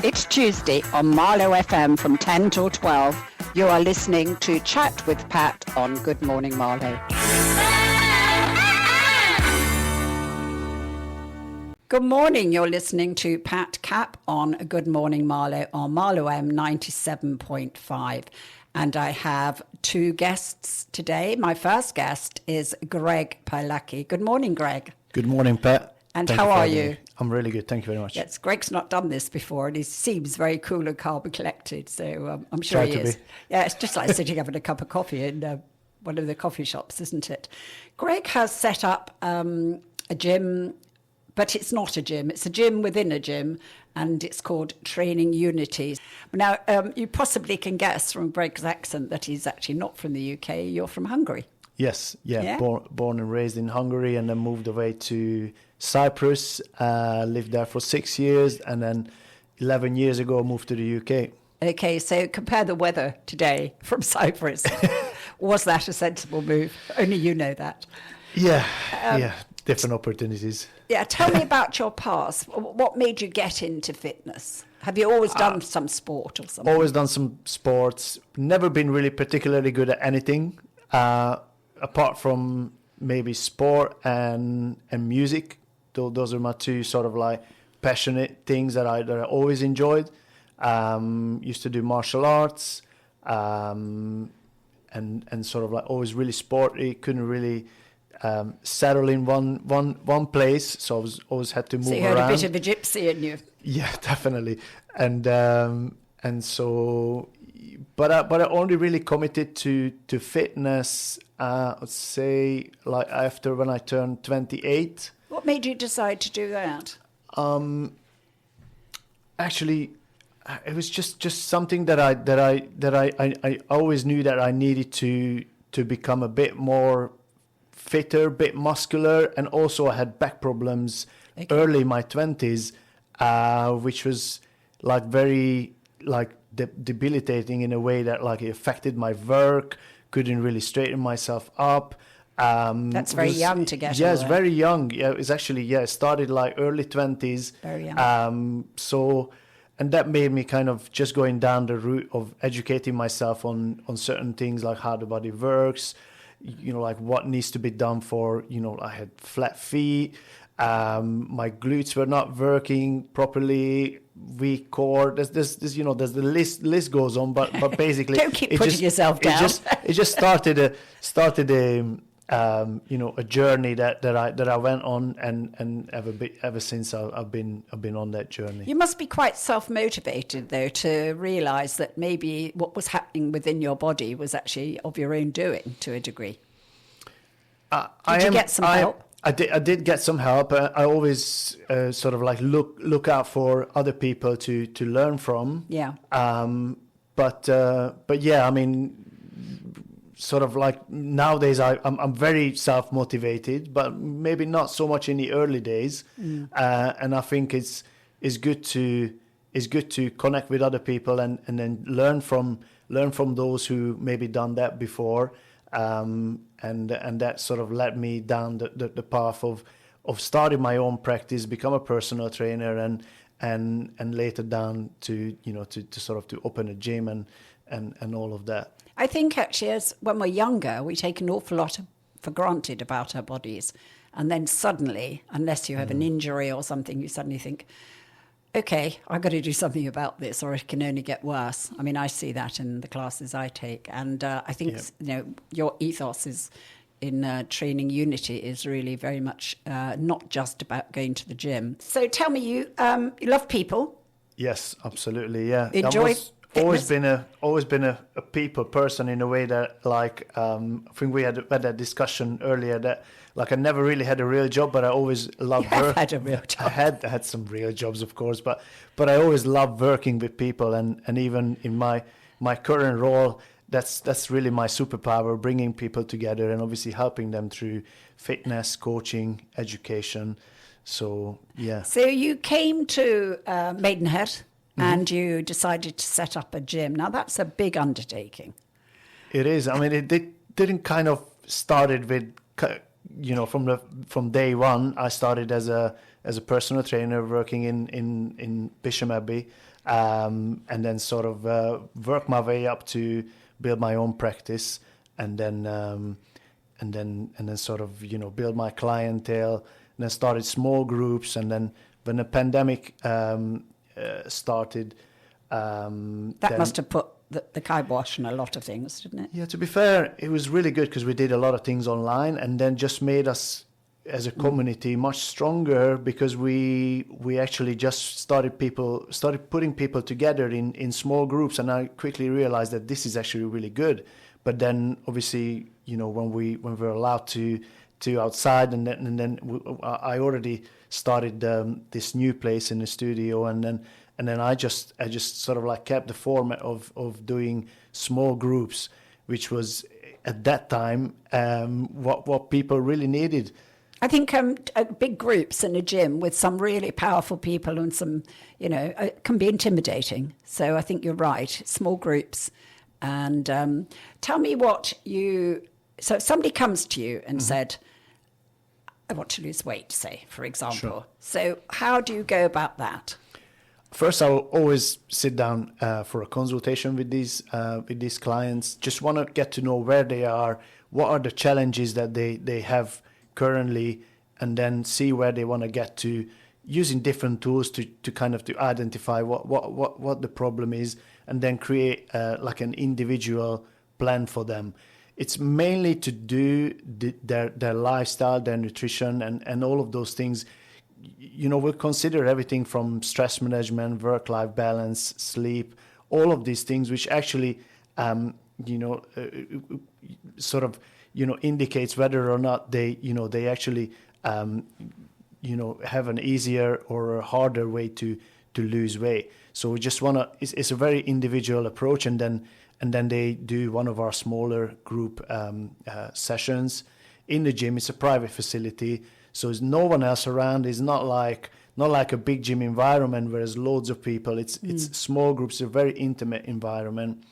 It's Tuesday on Marlow FM from 10 till 12. You are listening to Chat with Pat on Good Morning Marlow. Good morning. You're listening to Pat Capp on Good Morning Marlow on Marlow M 97.5. And I have two guests today. My first guest is Greg Pailaki. Good morning, Greg. Good morning, Pat. And how are you? I'm really good. Thank you very much. Yes, Greg's not done this before, and he seems very cool and calm and collected, so I'm sure he is. Yeah, it's just like sitting having a cup of coffee in one of the coffee shops, isn't it? Greg has set up a gym, but it's not a gym. It's a gym within a gym, and it's called Training Unity. Now, you possibly can guess from Greg's accent that he's actually not from the UK. You're from Hungary. Yes, yeah. Born and raised in Hungary, and then moved away to Cyprus, lived there for 6 years, and then 11 years ago moved to the UK. Okay, so compare the weather today from Cyprus. Was that a sensible move? Only you know that. Yeah, different opportunities. Yeah, tell me about your past. What made you get into fitness? Have you always done some sport or something? Always done some sports. Never been really particularly good at anything, apart from maybe sport and music. Those are my two sort of like passionate things that I always enjoyed. Used to do martial arts, and sort of like always really sporty. Couldn't really settle in one place, so I was always had to move around. So you had a bit of a gypsy in you. Yeah, definitely. And so, but I only really committed to fitness. I'd say like after when I turned 28. What made you decide to do that? Actually, it was just something that I always knew that I needed to become a bit more fitter, bit muscular, and also I had back problems early in my 20s, which was like very like debilitating in a way that like it affected my work. Couldn't really straighten myself up. That's very young to get. Yes, very young. Yeah, it's actually it started like early 20s. Very young. So, and that made me kind of just going down the route of educating myself on certain things like how the body works, like what needs to be done for, I had flat feet, my glutes were not working properly, weak core. There's the list goes on, but basically don't keep putting yourself down. It just started a journey that I went on, and ever since I've been on that journey. You must be quite self-motivated though to realise that maybe what was happening within your body was actually of your own doing to a degree. Did you get some help? I did get some help. I always sort of like look out for other people to learn from. Yeah. But yeah, I mean, sort of like nowadays I'm very self-motivated, but maybe not so much in the early days. And I think it's good to connect with other people and then learn from those who maybe done that before. And that sort of led me down the path of starting my own practice, become a personal trainer, and later down to sort of to open a gym and all of that. I think actually, as when we're younger, we take an awful lot for granted about our bodies, and then suddenly, unless you have an injury or something, you suddenly think, okay, I've got to do something about this, or it can only get worse. I mean, I see that in the classes I take, and I think your ethos is in Training Unity is really very much not just about going to the gym. So tell me, you love people? Yes, absolutely. Yeah, enjoy. Always been a people person in a way that like I think we had that discussion earlier that like I never really had a real job, but I always loved work. Had a real job. I had some real jobs, of course, but I always loved working with people, and even in my current role, that's really my superpower, bringing people together and obviously helping them through fitness, coaching, education. So yeah. So you came to Maidenhead. And you decided to set up a gym. Now, that's a big undertaking. It is. I mean, it didn't kind of started with, from day one. I started as a as a personal trainer working in Bisham Abbey, and then sort of work my way up to build my own practice, and then sort of, you know, build my clientele, and then started small groups, and then when the pandemic started, that must have put the kibosh on a lot of things, didn't it? Yeah, to be fair, it was really good because we did a lot of things online, and then just made us as a community much stronger, because we actually just started putting people together in small groups, and I quickly realized that this is actually really good. But then obviously, you know, when we were allowed to outside, and then I already started this new place in the studio, and then I just sort of like kept the format of doing small groups, which was at that time what people really needed. I think big groups in a gym with some really powerful people and some, you know, can be intimidating. So I think you're right, small groups. And tell me so if somebody comes to you and said, I want to lose weight, say, for example. Sure. So how do you go about that? First, I will always sit down for a consultation with these clients. Just want to get to know where they are, what are the challenges that they have currently, and then see where they want to get to, using different tools to kind of to identify what the problem is, and then create like an individual plan for them. It's mainly to do their lifestyle, their nutrition, and all of those things. You know, we'll consider everything from stress management, work-life balance, sleep, all of these things, which actually, sort of, you know, indicates whether or not they actually, have an easier or a harder way to lose weight. So we just want to, it's a very individual approach, and then they do one of our smaller group sessions in the gym. It's a private facility, so there's no one else around. It's not like a big gym environment where there's loads of people. It's small groups, a very intimate environment.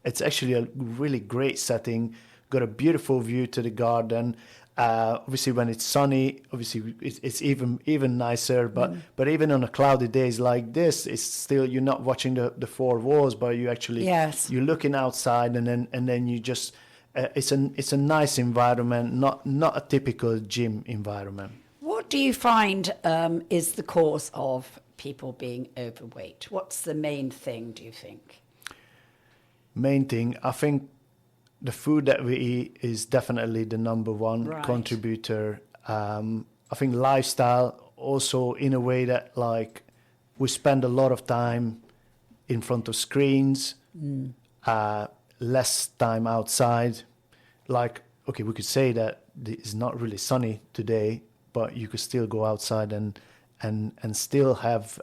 It's actually a really great setting. Got a beautiful view to the garden. Obviously, when it's sunny, obviously it's even nicer. But even on a cloudy days like this, it's still, you're not watching the four walls, but you actually you're looking outside, and then you just it's a nice environment, not a typical gym environment. What do you find is the cause of people being overweight? What's the main thing, do you think? Main thing, I think the food that we eat is definitely the number one contributor. I think lifestyle also, in a way that, like, we spend a lot of time in front of screens, less time outside. Like, okay, we could say that it's not really sunny today, but you could still go outside and still have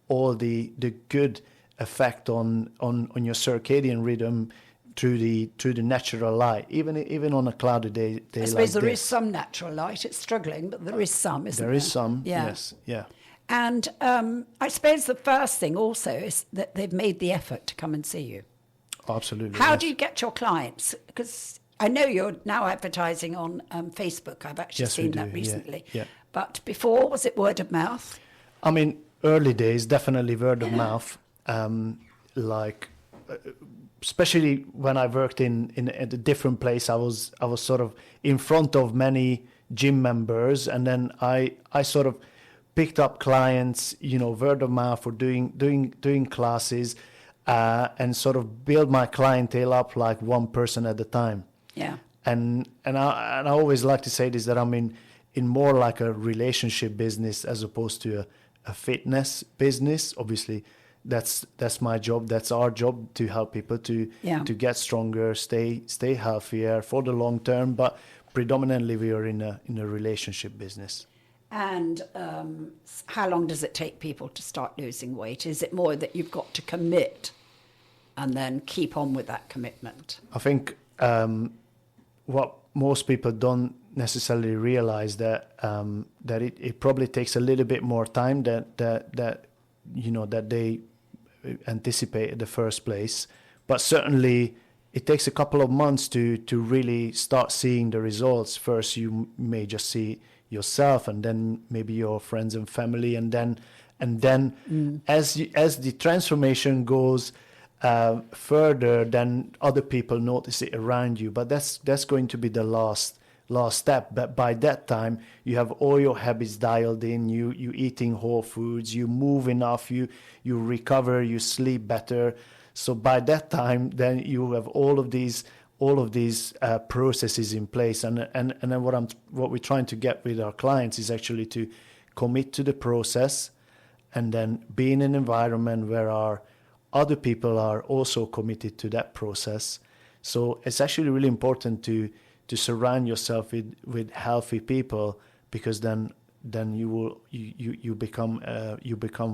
all the good effect on your circadian rhythm through the natural light, even on a cloudy day I suppose like there this. is some natural light. It's struggling, but there is some, isn't there? There is some, yeah. yes, yeah. And I suppose the first thing also is that they've made the effort to come and see you. Absolutely. How do you get your clients? Because I know you're now advertising on Facebook. I've actually seen that recently. Yeah. But before, was it word of mouth? I mean, early days, definitely word of mouth. Especially when I worked in a different place, I was sort of in front of many gym members, and then I sort of picked up clients, you know, word of mouth, or doing classes, and sort of build my clientele up like one person at a time. Yeah. And I always like to say this, that I'm in more like a relationship business as opposed to a fitness business. Obviously, that's my job. That's our job, to help people to get stronger, stay healthier for the long term. But predominantly, we are in a relationship business. And how long does it take people to start losing weight? Is it more that you've got to commit and then keep on with that commitment? I think what most people don't necessarily realize that it probably takes a little bit more time that they anticipate in the first place, but certainly it takes a couple of months to really start seeing the results. First, you may just see, yourself, and then maybe your friends and family, and then as the transformation goes further, then other people notice it around you. But that's going to be the last step. But by that time, you have all your habits dialed in. You eating whole foods. You move enough. You recover. You sleep better. So by that time, then you have all of these processes in place. And then what we're trying to get with our clients is actually to commit to the process, and then be in an environment where our other people are also committed to that process. So it's actually really important to surround yourself with healthy people, because then you become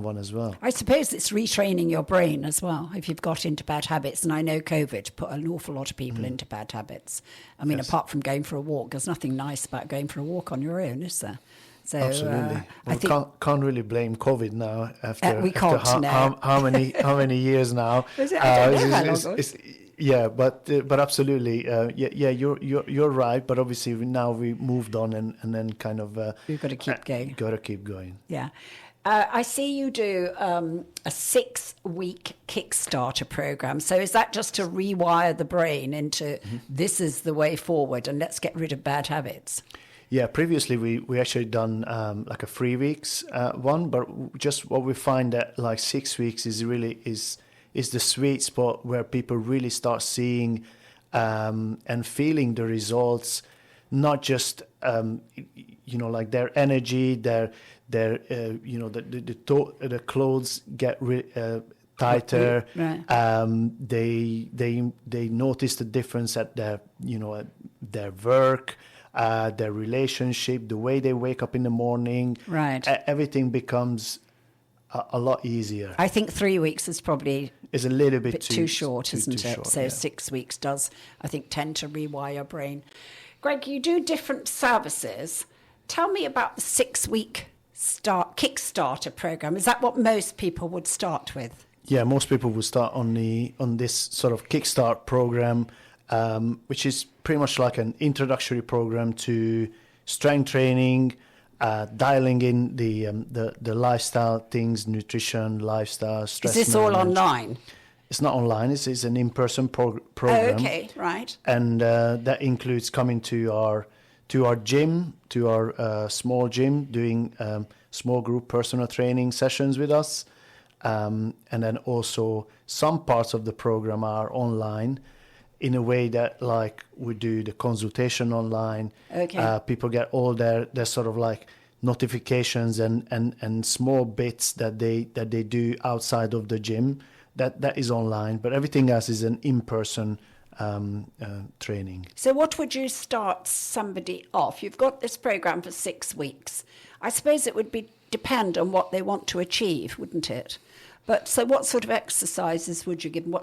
one as well. I suppose it's retraining your brain as well if you've got into bad habits. And I know COVID put an awful lot of people into bad habits. I mean, apart from going for a walk, there's nothing nice about going for a walk on your own, is there? So, absolutely. I think can't really blame COVID now after, we can't, how many years now. Is it? I don't know how long ago. Yeah, but absolutely, you're right. But obviously now we moved on, and then kind of you've got to keep going. Got to keep going. Yeah, I see you do a 6-week Kickstarter program. So is that just to rewire the brain into this is the way forward, and let's get rid of bad habits? Yeah, previously we actually done like a 3 weeks one, but just what we find that like 6 weeks is really is the sweet spot where people really start seeing and feeling the results, not just like their energy, their the clothes get tighter. Right. They notice the difference at their their work, their relationship, the way they wake up in the morning. Right. Everything becomes a lot easier. I think 3 weeks is probably a little bit too short, isn't it? Short, so yeah. 6 weeks does, I think, tend to rewire your brain. Greg, you do different services. Tell me about the 6-week Kickstarter program. Is that what most people would start with? Yeah, most people would start on this sort of Kickstart program, which is pretty much like an introductory program to strength training, dialing in the lifestyle things, nutrition, lifestyle, stress. Is this all online? It's not online. It's an in-person program. Oh, okay, right. And that includes coming to our gym, to our small gym, doing small group personal training sessions with us, and then also some parts of the program are online, in a way that like we do the consultation online. Okay. People get all their sort of like notifications and small bits that they do outside of the gym. That is online, but everything else is an in-person training. So what would you start somebody off? You've got this program for 6 weeks. I suppose it would depend on what they want to achieve, wouldn't it? But so what sort of exercises would you give them?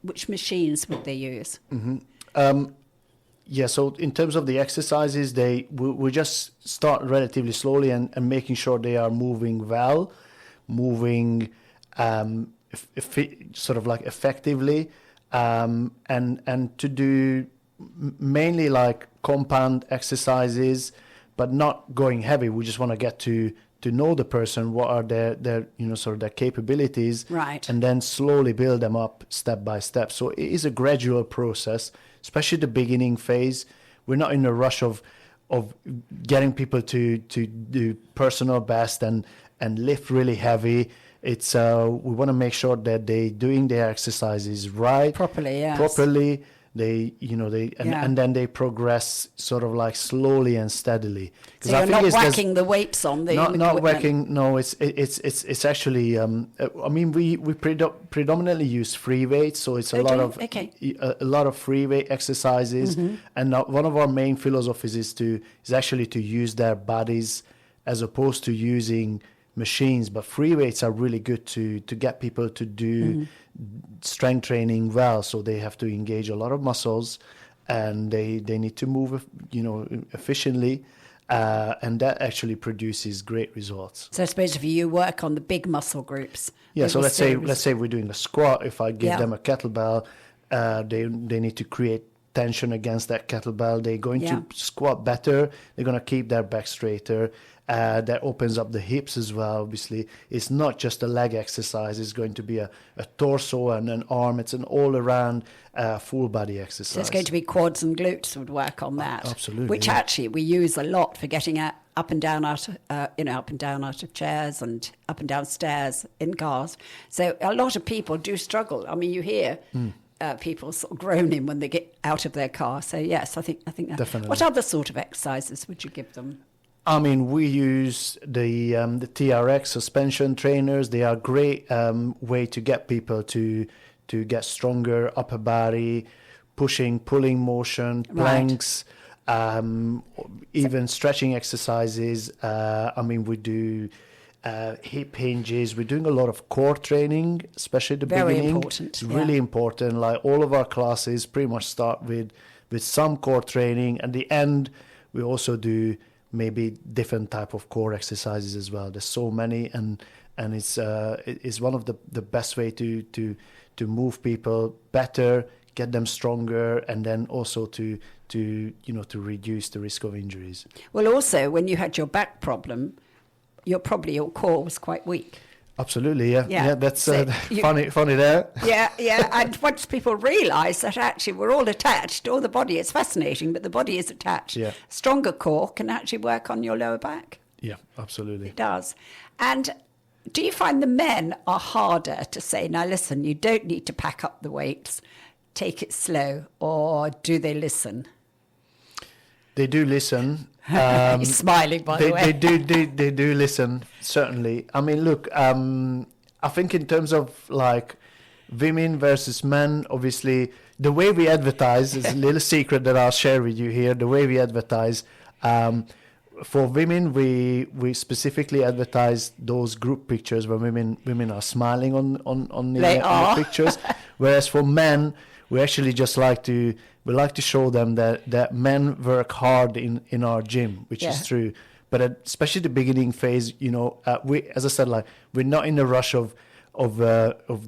Which machines would they use? Mm-hmm. Yeah, so in terms of the exercises, we just start relatively slowly and making sure they are moving well, sort of like effectively, and to do mainly like compound exercises, but not going heavy. We just want to get to know the person, what are their sort of their capabilities, right, and then slowly build them up step by step. So it is a gradual process, especially the beginning phase. We're not in a rush of getting people to do personal best and lift really heavy. It's we want to make sure that they doing their exercises right, properly. And then they progress sort of like slowly and steadily. So you're not whacking the weights on the not whacking. No, it's actually. I mean, we predominantly use free weights, so it's a lot of free weight exercises. Mm-hmm. And one of our main philosophies is actually to use their bodies as opposed to using machines. But free weights are really good to get people to do strength training well. So they have to engage a lot of muscles, and they need to move efficiently, and that actually produces great results. So I suppose if you work on the big muscle groups, so let's say we're doing a squat. If I give them a kettlebell, they need to create tension against that kettlebell. They're going Yeah. to squat better. They're going to keep their back straighter. That opens up the hips as well. Obviously, it's not just a leg exercise. It's going to be a torso and an arm. It's an all-around full body exercise. So it's going to be quads and glutes would work on that. Absolutely, Which yeah. actually we use a lot for getting up and down out of chairs and up and down stairs in cars. So a lot of people do struggle. I mean, you hear people sort of groaning when they get out of their car. So yes, I think that. Definitely. What other sort of exercises would you give them? I mean, we use the TRX suspension trainers. They are a great way to get people to get stronger upper body, pushing, pulling motion, planks, even stretching exercises. I mean, we do hip hinges. We're doing a lot of core training, especially at the Very beginning. important, It's yeah. really important. Like all of our classes pretty much start with some core training. At the end, we also do maybe different type of core exercises as well. There's so many, and it's one of the best way to move people better, get them stronger, and then also to reduce the risk of injuries. Well, also when you had your back problem, your core was quite weak. Absolutely, yeah. Yeah. That's So funny there. Yeah. And once people realise that actually we're all attached, all the body is fascinating, but the body is attached. Yeah. Stronger core can actually work on your lower back. Yeah, absolutely. It does. And do you find the men are harder to say, now listen, you don't need to pack up the weights, take it slow, or do they listen? They do listen. You're smiling, by the way. They do listen, certainly. I mean, look, I think in terms of like women versus men, obviously, the way we advertise is a little secret that I'll share with you here. The way we advertise, for women, we specifically advertise those group pictures where women are smiling on the pictures, whereas for men, we actually just like to show them that men work hard in our gym, which is true. But especially the beginning phase, we, as I said, like we're not in a rush of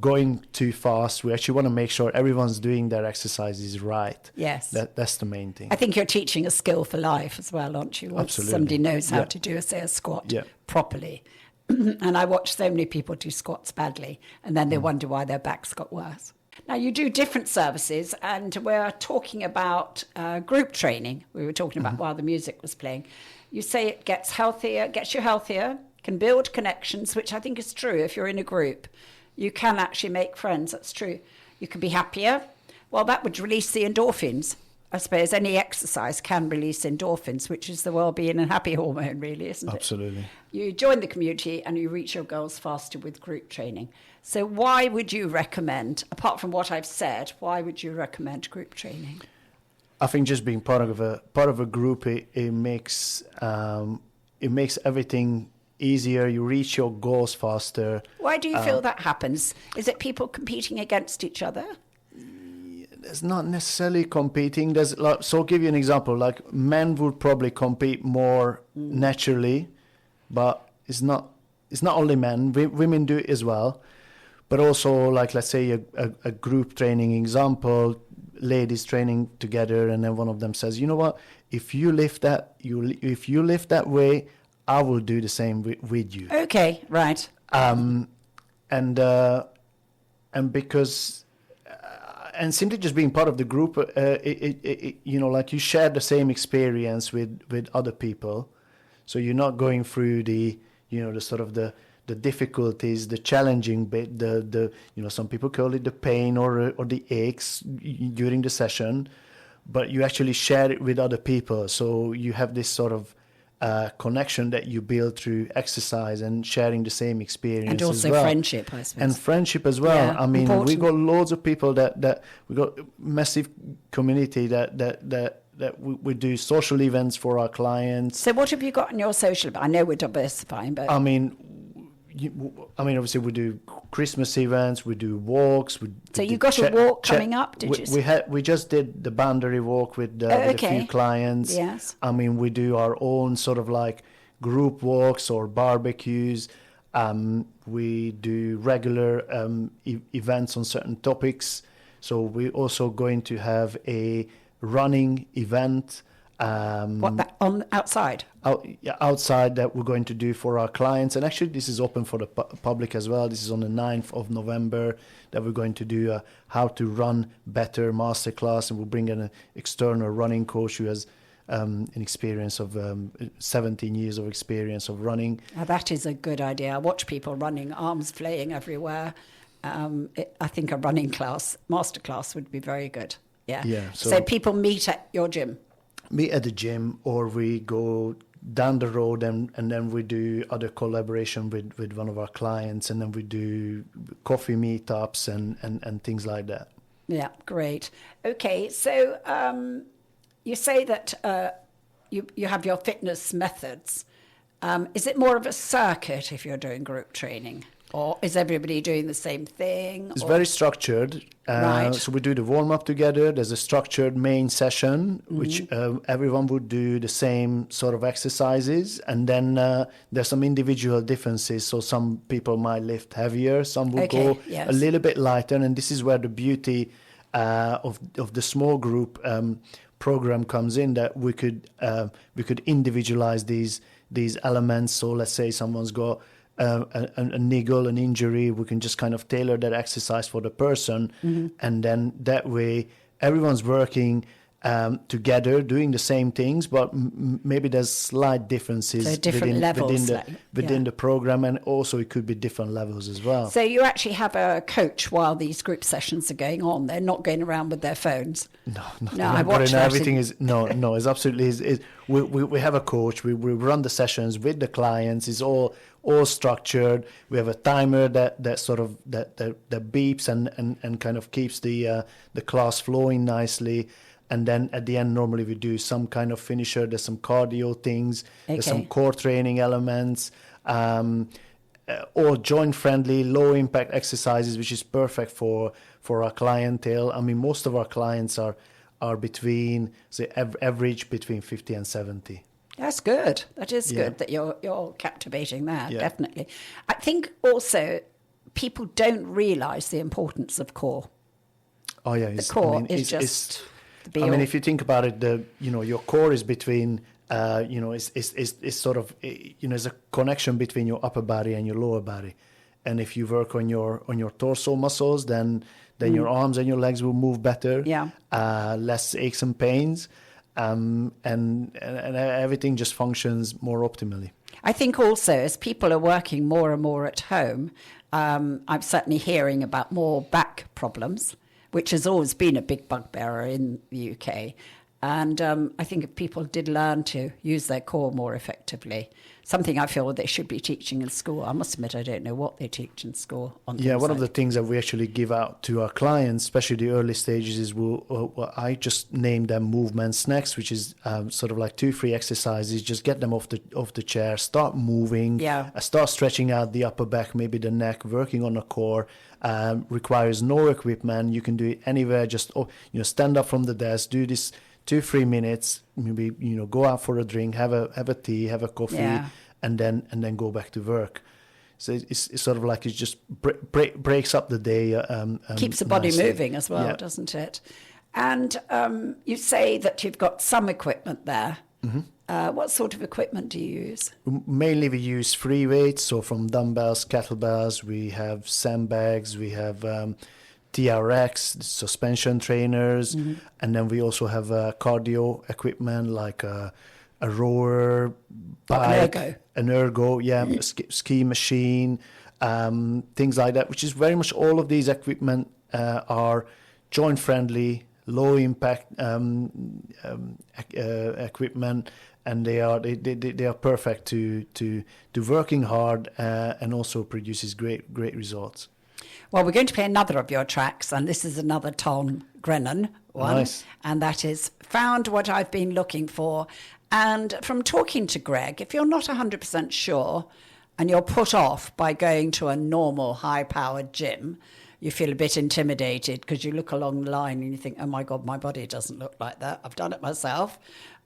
going too fast. We actually want to make sure everyone's doing their exercises right. Yes. That's the main thing. I think you're teaching a skill for life as well, aren't you? Once Absolutely. somebody knows how Yeah. to do a squat Yeah. properly. And I watch so many people do squats badly, and then they wonder why their backs got worse. Now, you do different services, and we're talking about group training. We were talking about while the music was playing. You say it gets you healthier, can build connections, which I think is true. If you're in a group, you can actually make friends. That's true. You can be happier. Well, that would release the endorphins. I suppose any exercise can release endorphins, which is the well-being and happy hormone, really, isn't it? Absolutely. You join the community and you reach your goals faster with group training. So why would you recommend, apart from what I've said, why would you recommend group training? I think just being part of a group, it makes everything easier. You reach your goals faster. Why do you feel that happens? Is it people competing against each other? There's not necessarily competing. There's so I'll give you an example. Like men would probably compete more naturally, but it's not only men. Women do it as well. But also, like let's say a group training example, ladies training together, and then one of them says, "You know what? If you lift that way, I will do the same with you." Okay, right. And because. And simply just being part of the group, like you share the same experience with other people, so you're not going through the sort of the difficulties, the challenging bit, the some people call it the pain or the aches during the session, but you actually share it with other people, so you have this sort of connection that you build through exercise and sharing the same experience, And also as well. friendship, I suppose. And friendship as well. Yeah, I mean, important. we got loads of people that we got massive community that we do social events for our clients. So what have you got in your social? I know we're diversifying, but I mean, obviously we do Christmas events, we do walks. So you got a walk coming up, did you? We just did the boundary walk with a few clients. Yes. I mean, we do our own sort of like group walks or barbecues. We do regular events on certain topics. So we're also going to have a running event. On outside? Outside that we're going to do for our clients. And actually, this is open for the public as well. This is on the 9th of November that we're going to do a How to Run Better masterclass. And we'll bring in an external running coach who has an experience of 17 years of experience of running. Now, that is a good idea. I watch people running, arms flaying everywhere. I think a running masterclass would be very good. Yeah. So people meet at your gym? Meet at the gym, or we go down the road and then we do other collaboration with one of our clients, and then we do coffee meetups and things like that. Yeah, great. Okay, so you say that you have your fitness methods. Is it more of a circuit if you're doing group training? Or is everybody doing the same thing? It's very structured. Right. So we do the warm-up together. There's a structured main session, which everyone would do the same sort of exercises. And then there's some individual differences. So some people might lift heavier. Some will go a little bit lighter. And this is where the beauty of the small group program comes in, that we could individualize these elements. So let's say someone's got a niggle, an injury, we can just kind of tailor that exercise for the person. And then that way everyone's working together, doing the same things, but maybe there's slight differences within the program, and also it could be different levels as well. So you actually have a coach while these group sessions are going on. They're not going around with their phones. No. I watch that. Everything is it's absolutely. We have a coach. We run the sessions with the clients. It's all structured. We have a timer that beeps and kind of keeps the class flowing nicely. And then at the end, normally we do some kind of finisher. There's some cardio things. There's some core training elements, or joint-friendly, low-impact exercises, which is perfect for our clientele. I mean, most of our clients are between, say, average between 50 and 70. That's good. That is good that you're captivating that, definitely. I think also people don't realise the importance of core. Oh, yeah. The core is just... if you think about it, your core is between, it's sort of, there's a connection between your upper body and your lower body. And if you work on your torso muscles, then your arms and your legs will move better. Yeah. Less aches and pains, and everything just functions more optimally. I think also as people are working more and more at home, I'm certainly hearing about more back problems, which has always been a big bugbear in the UK. And I think if people did learn to use their core more effectively, something I feel they should be teaching in school. I must admit, I don't know what they teach in school. One of the things that we actually give out to our clients, especially the early stages, is I just name them movement snacks, which is sort of like 2 free exercises. Just get them off the chair, start moving, start stretching out the upper back, maybe the neck, working on the core. Requires no equipment. You can do it anywhere. Just stand up from the desk, do this 2-3 minutes, maybe go out for a drink, have a tea, have a coffee, and then go back to work. So it's sort of like it just breaks up the day. Keeps the body moving as well, doesn't it? And you say that you've got some equipment there. Mm-hmm. What sort of equipment do you use? Mainly we use free weights, so from dumbbells, kettlebells, we have sandbags, we have TRX, suspension trainers, and then we also have cardio equipment like a rower, bike, an ergo, a ski machine, things like that, which is very much all of these equipment are joint friendly, low impact equipment, and they are perfect to working hard and also produces great results. Well, we're going to play another of your tracks, and this is another Tom Grennan one. Nice. And that is Found What I've Been Looking For. And from talking to Greg, if you're not 100% sure and you're put off by going to a normal high-powered gym, you feel a bit intimidated because you look along the line and you think, oh, my God, my body doesn't look like that. I've done it myself.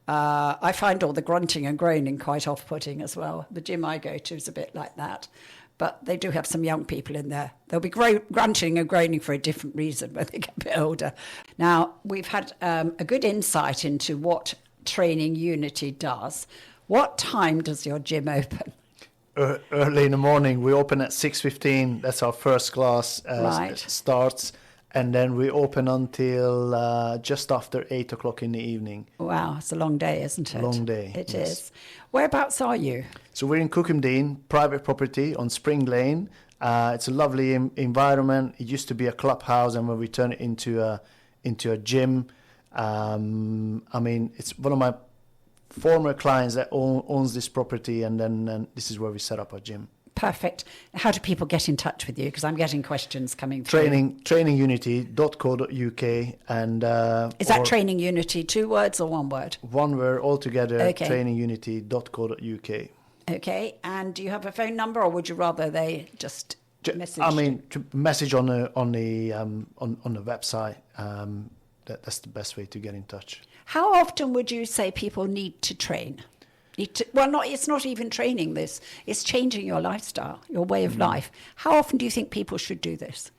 I find all the grunting and groaning quite off-putting as well. The gym I go to is a bit like that. but they do have some young people in there. They'll be grunting and groaning for a different reason when they get a bit older. Now, we've had a good insight into what Training Unity does. What time does your gym open? Early in the morning. We open at 6:15. That's our first class starts. And then we open until just after 8 o'clock in the evening. Wow, it's a long day, isn't it? Long day. It yes. is. Whereabouts are you? So we're in Cookhamdean, private property on Spring Lane. It's a lovely environment. It used to be a clubhouse, and when we turn it into a gym, I mean, it's one of my former clients that owns this property, and then this is where we set up our gym. Perfect. How do people get in touch with you? Because I'm getting questions coming through. Trainingunity.co.uk and is that Training Unity 2 words or 1 word? 1 word altogether. Okay. Trainingunity.co.uk. Okay. And do you have a phone number, or would you rather they just message? I mean, to message on the website. That's the best way to get in touch. How often would you say people need to train? It's not even training this. It's changing your lifestyle, your way of life. How often do you think people should do this?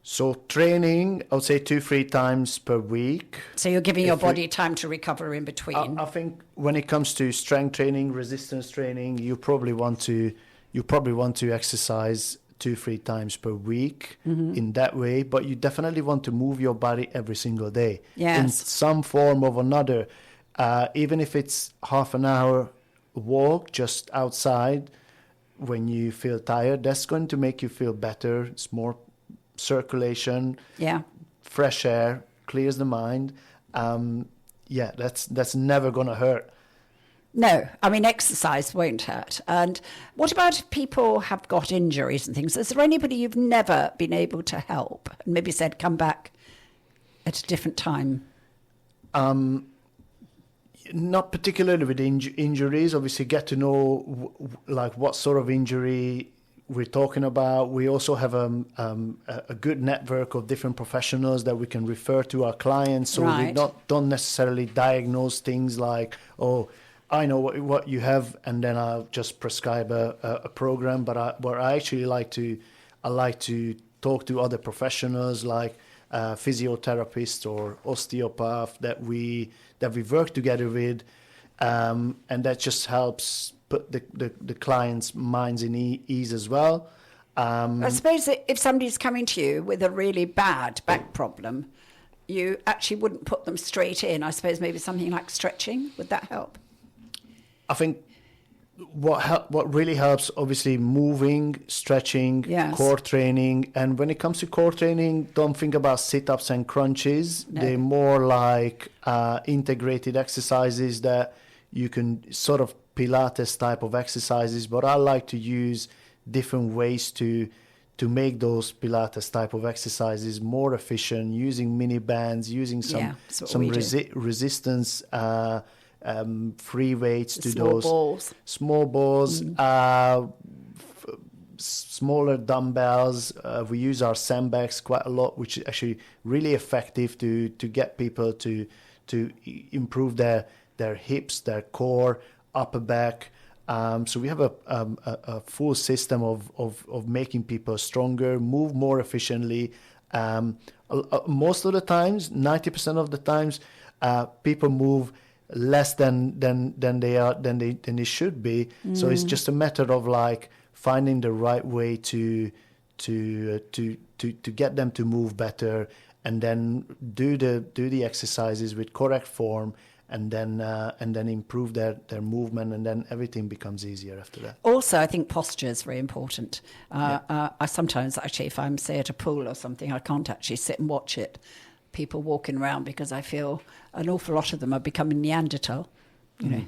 So training, I would say 2-3 times per week. So you're giving your body time to recover in between. I think when it comes to strength training, resistance training, you probably want to exercise 2-3 times per week in that way. But you definitely want to move your body every single day in some form or another. Even if it's half an hour walk just outside when you feel tired, that's going to make you feel better. It's more circulation, fresh air, clears the mind. That's never going to hurt. No, I mean, exercise won't hurt. And what about if people have got injuries and things? Is there anybody you've never been able to help and maybe said, come back at a different time? Not particularly with injuries. Obviously, get to know what sort of injury we're talking about. We also have a good network of different professionals that we can refer to our clients. So we don't necessarily diagnose things like, oh, I know what you have, and then I'll just prescribe a program. But what I actually like to talk to other professionals like physiotherapists or osteopath that we work together with, and that just helps put the client's minds in ease as well. I suppose that if somebody's coming to you with a really bad back problem, you actually wouldn't put them straight in. I suppose maybe something like stretching, would that help? I think what really helps, obviously, moving, stretching, core training. And when it comes to core training, don't think about sit-ups and crunches. No. They're more like integrated exercises that you can sort of Pilates type of exercises. But I like to use different ways to make those Pilates type of exercises more efficient, using mini bands, using some resistance free weights to those small balls, smaller dumbbells. We use our sandbags quite a lot, which is actually really effective to get people to improve their hips, their core, upper back. So we have a full system of making people stronger, move more efficiently. Most of the times, 90% of the times, people move less than they should be. So it's just a matter of like finding the right way to get them to move better, and then do the exercises with correct form, and then improve their movement, and then everything becomes easier after that. Also, I think posture is very important. I sometimes actually, if I'm say at a pool or something, I can't actually sit and watch it. People walking around, because I feel an awful lot of them are becoming Neanderthal,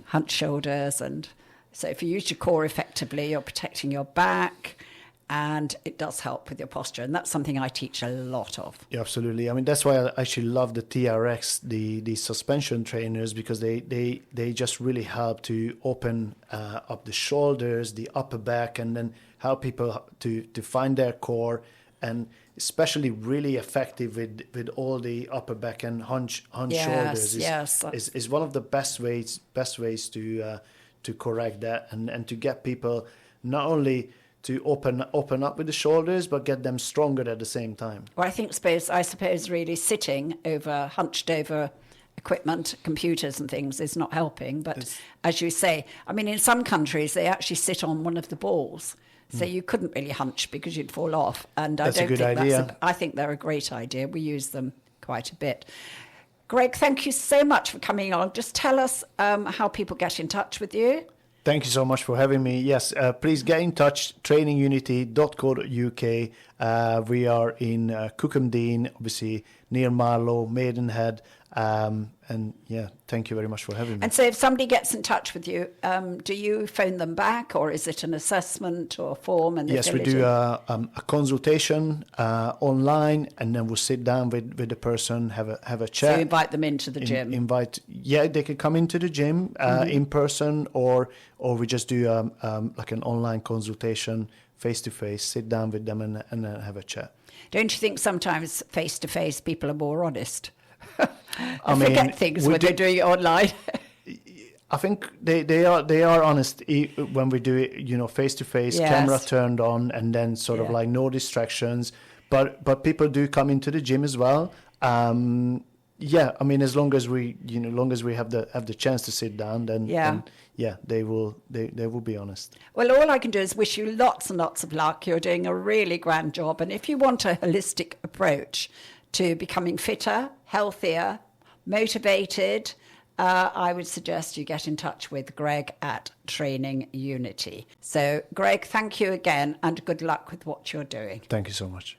hunched shoulders. And so if you use your core effectively, you're protecting your back, and it does help with your posture. And that's something I teach a lot of. Yeah, absolutely. I mean, that's why I actually love the TRX, the suspension trainers, because they just really help to open up the shoulders, the upper back, and then help people to find their core. And especially really effective with all the upper back and hunch shoulders is one of the best ways to correct that, and to get people not only to open up with the shoulders, but get them stronger at the same time. Well, I suppose really sitting over, hunched over equipment, computers and things is not helping. But as you say, I mean, in some countries, they actually sit on one of the balls. So you couldn't really hunch because you'd fall off. And That's a good idea. I think they're a great idea. We use them quite a bit. Greg, thank you so much for coming on. Just tell us how people get in touch with you. Thank you so much for having me. Yes, please get in touch, trainingunity.co.uk. We are in Cookham, obviously near Marlow, Maidenhead. And yeah, thank you very much for having me. And so if somebody gets in touch with you, do you phone them back, or is it an assessment or a form? And yes, we do a consultation online, and then we'll sit down with the person, have a chat. So you invite them into the gym? They can come into the gym in person, or we just do like an online consultation, face-to-face, sit down with them and have a chat. Don't you think sometimes face-to-face people are more honest? Forget things when they're doing it online. I think they are honest when we do it, face to face, camera turned on, and then sort of like no distractions. But people do come into the gym as well. I mean, as long as we have the chance to sit down, then they will be honest. Well, all I can do is wish you lots and lots of luck. You're doing a really grand job, and if you want a holistic approach to becoming fitter, healthier, motivated, I would suggest you get in touch with Greg at Training Unity. So, Greg, thank you again, and good luck with what you're doing. Thank you so much.